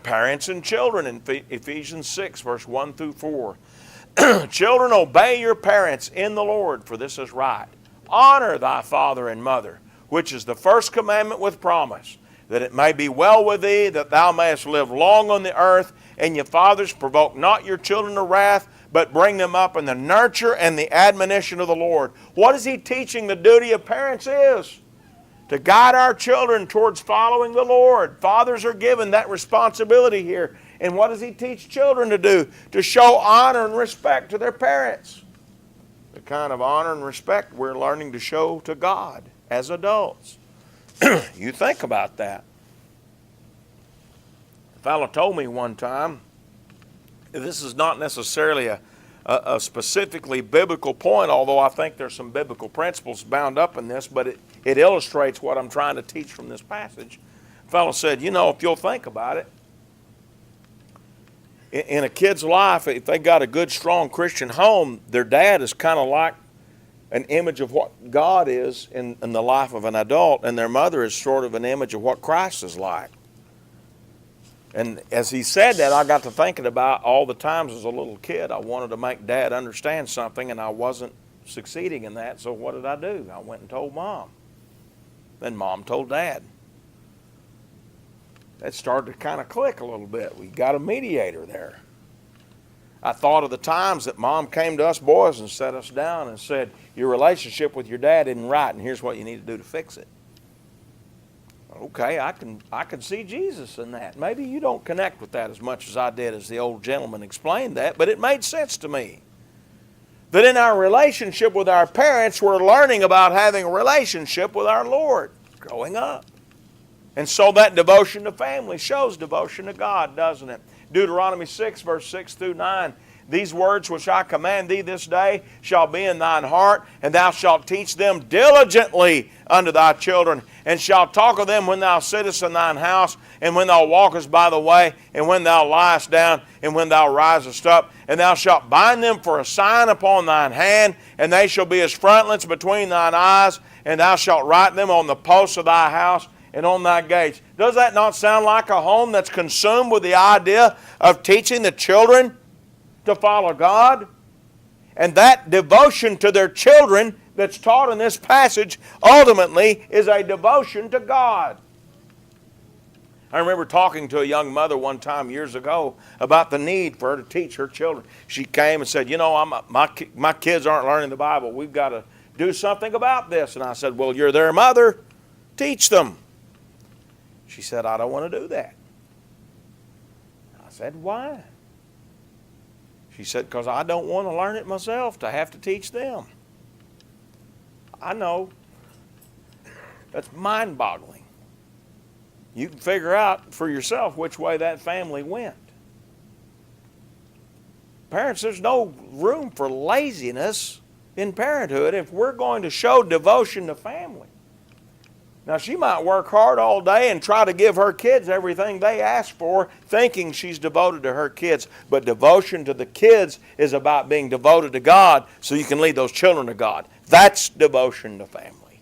Parents and children in Ephesians 6, verse 1 through 4. Children, obey your parents in the Lord, for this is right. Honor thy father and mother, which is the first commandment with promise, that it may be well with thee, that thou mayest live long on the earth. And ye fathers, provoke not your children to wrath, but bring them up in the nurture and the admonition of the Lord. What is he teaching the duty of parents is? To guide our children towards following the Lord. Fathers are given that responsibility here. And what does he teach children to do? To show honor and respect to their parents. The kind of honor and respect we're learning to show to God as adults. You think about that. A fellow told me one time, this is not necessarily a specifically biblical point, although I think there's some biblical principles bound up in this, but it illustrates what I'm trying to teach from this passage. A fellow said, you know, if you'll think about it, in a kid's life, if they got a good, strong Christian home, their dad is kind of like an image of what God is in the life of an adult, and their mother is sort of an image of what Christ is like. And as he said that, I got to thinking about all the times as a little kid I wanted to make Dad understand something, and I wasn't succeeding in that, so what did I do? I went and told Mom. Then Mom told Dad. That started to kind of click a little bit. We got a mediator there. I thought of the times that Mom came to us boys and sat us down and said, your relationship with your dad isn't right, and here's what you need to do to fix it. Okay, I can see Jesus in that. Maybe you don't connect with that as much as I did as the old gentleman explained that, but it made sense to me. That in our relationship with our parents, we're learning about having a relationship with our Lord growing up. And so that devotion to family shows devotion to God, doesn't it? Deuteronomy 6, verse 6 through 9. These words which I command thee this day shall be in thine heart, and thou shalt teach them diligently unto thy children, and shalt talk of them when thou sittest in thine house, and when thou walkest by the way, and when thou liest down, and when thou risest up. And thou shalt bind them for a sign upon thine hand, and they shall be as frontlets between thine eyes, and thou shalt write them on the posts of thy house and on thy gates. Does that not sound like a home that's consumed with the idea of teaching the children to follow God? And that devotion to their children that's taught in this passage ultimately is a devotion to God. I remember talking to a young mother one time years ago about the need for her to teach her children. She came and said, you know, my kids aren't learning the Bible. We've got to do something about this. And I said, well, you're their mother. Teach them. She said, I don't want to do that. I said, why? She said, because I don't want to learn it myself to have to teach them. I know. That's mind-boggling. You can figure out for yourself which way that family went. Parents, there's no room for laziness in parenthood if we're going to show devotion to family. Now, she might work hard all day and try to give her kids everything they ask for, thinking she's devoted to her kids. But devotion to the kids is about being devoted to God so you can lead those children to God. That's devotion to family.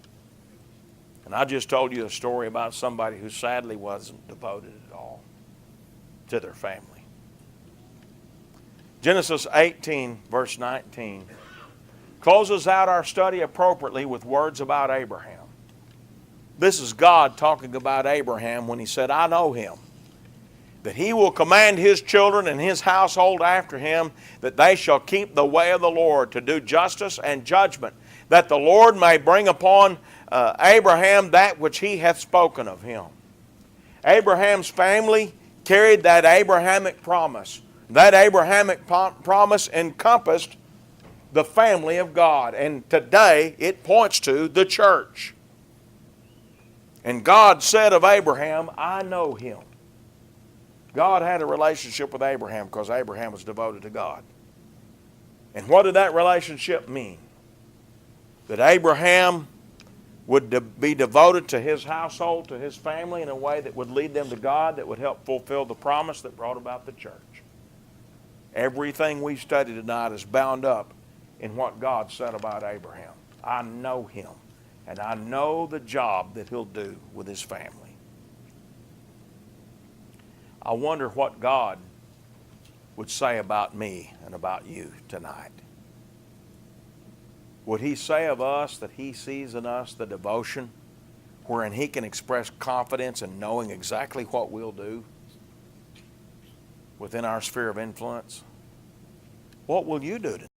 And I just told you a story about somebody who sadly wasn't devoted at all to their family. Genesis 18, verse 19, closes out our study appropriately with words about Abraham. This is God talking about Abraham when he said, I know him, that he will command his children and his household after him, that they shall keep the way of the Lord to do justice and judgment, that the Lord may bring upon Abraham that which he hath spoken of him. Abraham's family carried that Abrahamic promise. That Abrahamic promise encompassed the family of God, and today it points to the church. And God said of Abraham, I know him. God had a relationship with Abraham because Abraham was devoted to God. And what did that relationship mean? That Abraham would be devoted to his household, to his family in a way that would lead them to God, that would help fulfill the promise that brought about the church. Everything we study tonight is bound up in what God said about Abraham. I know him. And I know the job that he'll do with his family. I wonder what God would say about me and about you tonight. Would He say of us that He sees in us the devotion wherein He can express confidence in knowing exactly what we'll do within our sphere of influence? What will you do tonight?